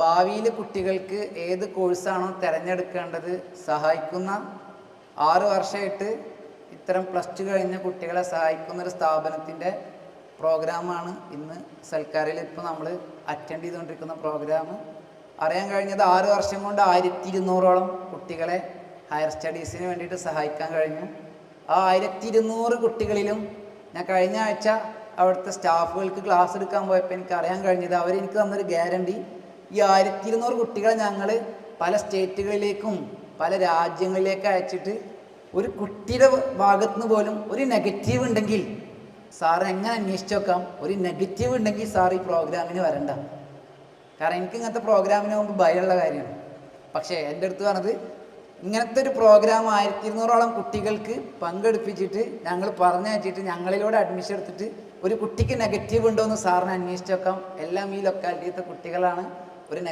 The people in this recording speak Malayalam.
ഭാവിയിൽ കുട്ടികൾക്ക് ഏത് കോഴ്സാണോ തിരഞ്ഞെടുക്കേണ്ടത് സഹായിക്കുന്ന 6 വർഷമായിട്ട് ഇത്തരം +2 കഴിഞ്ഞ കുട്ടികളെ സഹായിക്കുന്ന ഒരു സ്ഥാപനത്തിൻ്റെ പ്രോഗ്രാമാണ് ഇന്ന് സൽക്കാരയിൽ ഇപ്പോൾ നമ്മൾ അറ്റൻഡ് ചെയ്തുകൊണ്ടിരിക്കുന്ന പ്രോഗ്രാം. അറിയാൻ കഴിഞ്ഞത് 6 വർഷം കൊണ്ട് 1200ഓളം കുട്ടികളെ ഹയർ സ്റ്റഡീസിന് വേണ്ടിയിട്ട് സഹായിക്കാൻ കഴിഞ്ഞു. ആ 1200 കുട്ടികളിലും ഞാൻ കഴിഞ്ഞ ആഴ്ച അവിടുത്തെ സ്റ്റാഫുകൾക്ക് ക്ലാസ് എടുക്കാൻ പോയപ്പോൾ എനിക്ക് അറിയാൻ കഴിഞ്ഞത് അവരെനിക്ക് തന്നൊരു ഗ്യാരണ്ടി, ഈ 1200 കുട്ടികളെ ഞങ്ങൾ പല സ്റ്റേറ്റുകളിലേക്കും പല രാജ്യങ്ങളിലേക്ക് അയച്ചിട്ട് ഒരു കുട്ടിയുടെ ഭാഗത്തുനിന്ന് പോലും ഒരു നെഗറ്റീവ് ഉണ്ടെങ്കിൽ സാറ് എങ്ങനെ അന്വേഷിച്ച് നോക്കാം, ഒരു നെഗറ്റീവ് ഉണ്ടെങ്കിൽ സാർ ഈ പ്രോഗ്രാമിന് വരണ്ട. കാരണം എനിക്ക് ഇങ്ങനത്തെ പ്രോഗ്രാമിന് മുമ്പ് ഭയമുള്ള കാര്യമാണ്. പക്ഷേ എൻ്റെ അടുത്ത് പറഞ്ഞത് ഇങ്ങനത്തെ ഒരു പ്രോഗ്രാം 1200ഓളം കുട്ടികൾക്ക് പങ്കെടുപ്പിച്ചിട്ട് ഞങ്ങൾ പറഞ്ഞയച്ചിട്ട് ഞങ്ങളിലൂടെ അഡ്മിഷൻ എടുത്തിട്ട് ഒരു കുട്ടിക്ക് നെഗറ്റീവ് ഉണ്ടോ എന്ന് സാറിന് അന്വേഷിച്ച് നോക്കാം. എല്ലാം ഈ ലൊക്കാലിറ്റിയിലത്തെ കുട്ടികളാണ്.